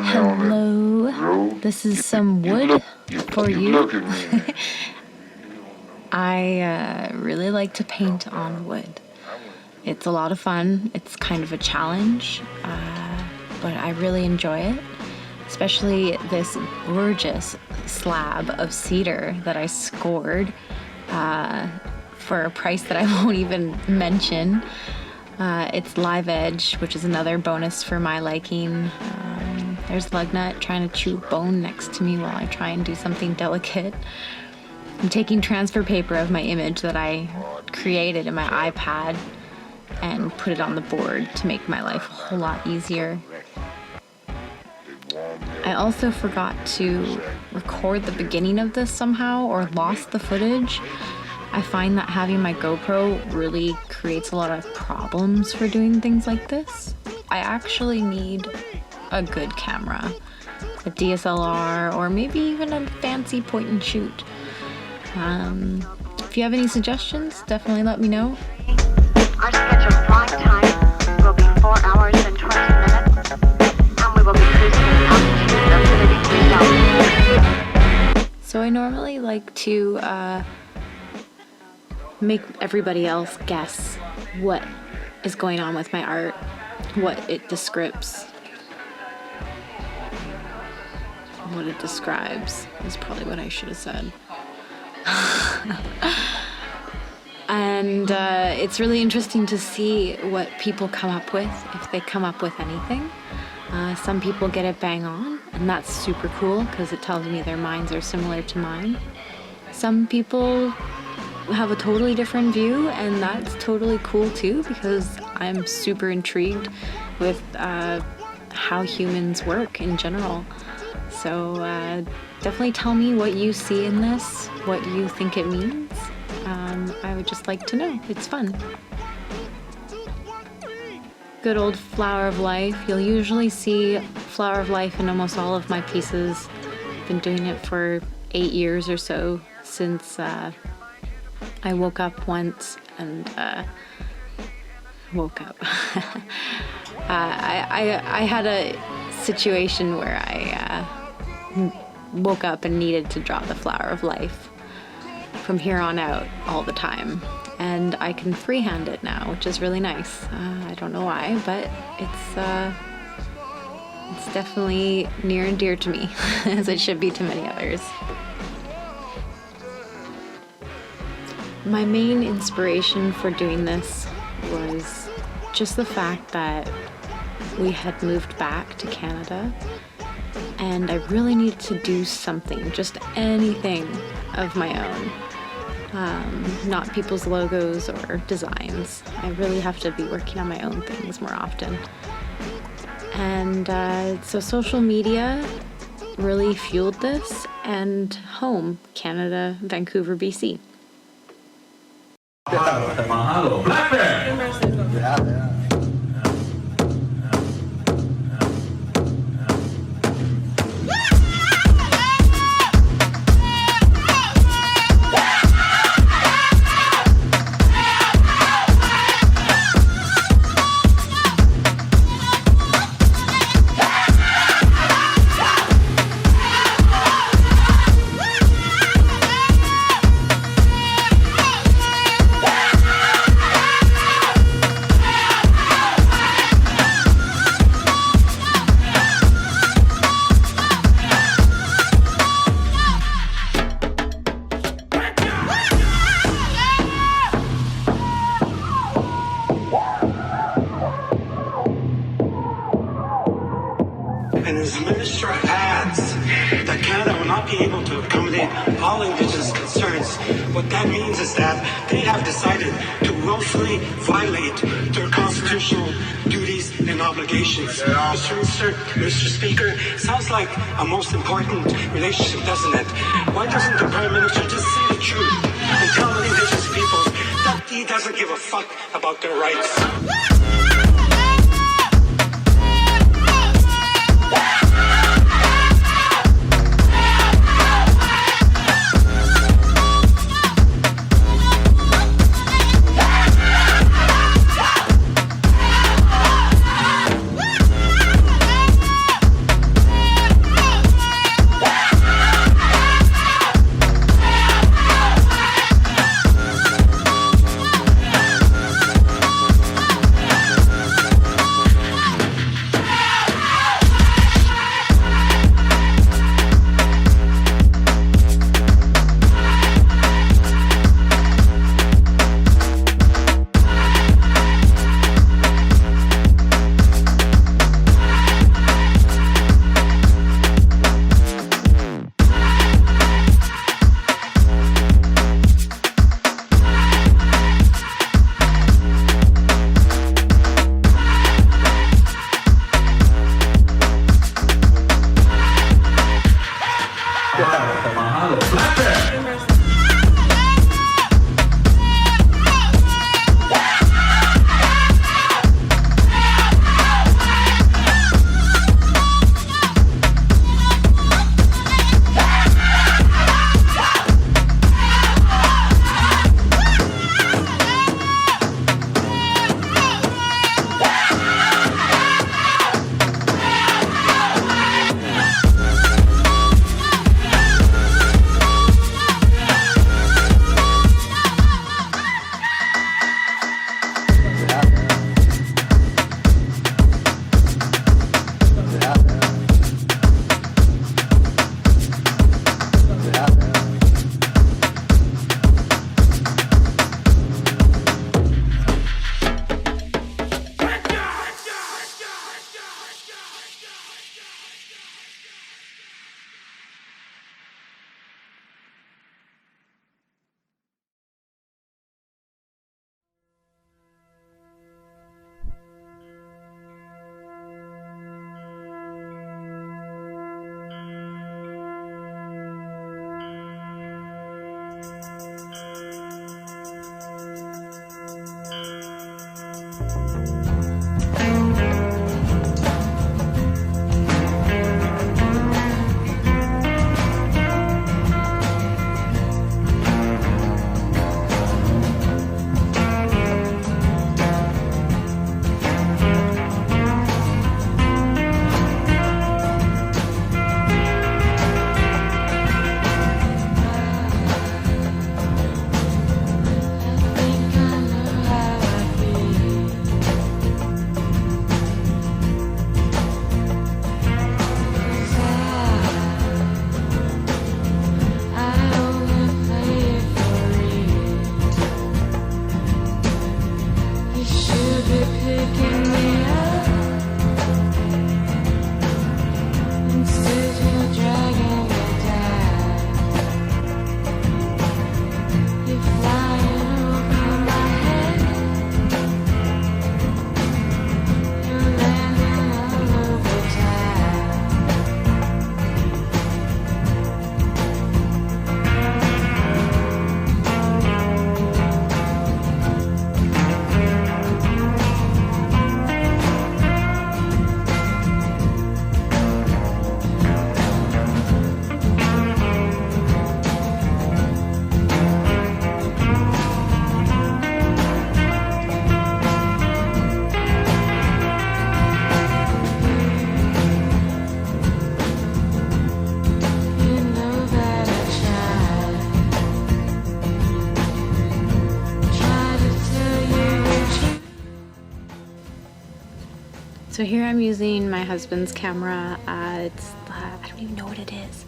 Hello, this is some wood for you. I really like to paint on wood. It's a lot of fun. It's kind of a challenge, but I really enjoy it. Especially this gorgeous slab of cedar that I scored for a price that I won't even mention. It's live edge, which is another bonus for my liking. There's Lugnut trying to chew bone next to me while I try and do something delicate. I'm taking transfer paper of my image that I created in my iPad and put it on the board to make my life a whole lot easier. I also forgot to record the beginning of this somehow, or lost the footage. I find that having my GoPro really creates a lot of problems for doing things like this. I actually need a good camera, a DSLR, or maybe even a fancy point and shoot. If you have any suggestions, definitely let me know. Our scheduled flying time will be 4 hours and 20 minutes, and we will be cruising at an altitude of 33,000. So I normally like to make everybody else guess what is going on with my art, what it describes. What it describes is probably what I should have said. And it's really interesting to see what people come up with, if they come up with anything. Some people get it bang on, and that's super cool because it tells me their minds are similar to mine. Some people have a totally different view, and that's totally cool too, because I'm super intrigued with how humans work in general. So definitely tell me what you see in this, what you think it means. I would just like to know. It's fun. Good old flower of life. You'll usually see flower of life in almost all of my pieces. I've been doing it for 8 years or so, since I woke up once and woke up. I had a situation where I woke up and needed to draw the flower of life from here on out all the time, and I can freehand it now, which is really nice. I don't know why, but it's definitely near and dear to me, as it should be to many others. My main inspiration for doing this was just the fact that we had moved back to Canada, and I really needed to do something, just anything of my own. Not people's logos or designs. I really have to be working on my own things more often. And so social media really fueled this, and home, Canada, Vancouver, BC. Mahalo. Black Bear! Yeah. And as the Minister adds that Canada will not be able to accommodate all Indigenous concerns, what that means is that they have decided to willfully violate their constitutional duties and obligations. Mr. Speaker, sounds like a most important relationship, doesn't it? Why doesn't the Prime Minister just say the truth and tell the Indigenous peoples that he doesn't give a fuck about their rights? So here I'm using my husband's camera. It's I don't even know what it is.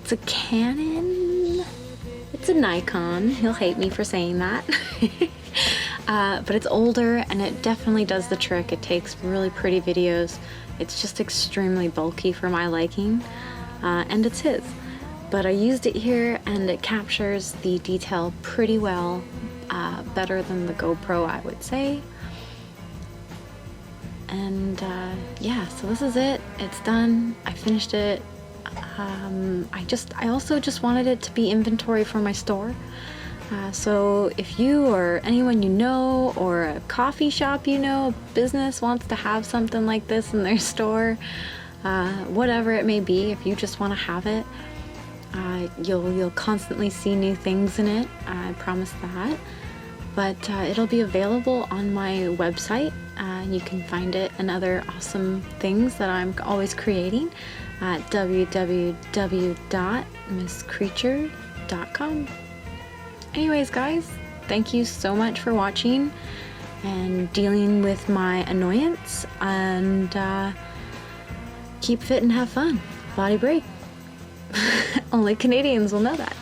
It's a Canon. It's a Nikon. He'll hate me for saying that. But it's older and it definitely does the trick. It takes really pretty videos. It's just extremely bulky for my liking, and it's his. But I used it here and it captures the detail pretty well, better than the GoPro, I would say. And yeah, so this is it. It's done. I finished it. I also just wanted it to be inventory for my store. So if you or anyone you know, or a coffee shop you know, a business wants to have something like this in their store, whatever it may be, if you just want to have it, you'll constantly see new things in it. I promise that. But it'll be available on my website. You can find it and other awesome things that I'm always creating at www.misscreature.com. Anyways, guys, thank you so much for watching and dealing with my annoyance, and keep fit and have fun. Body break. Only Canadians will know that.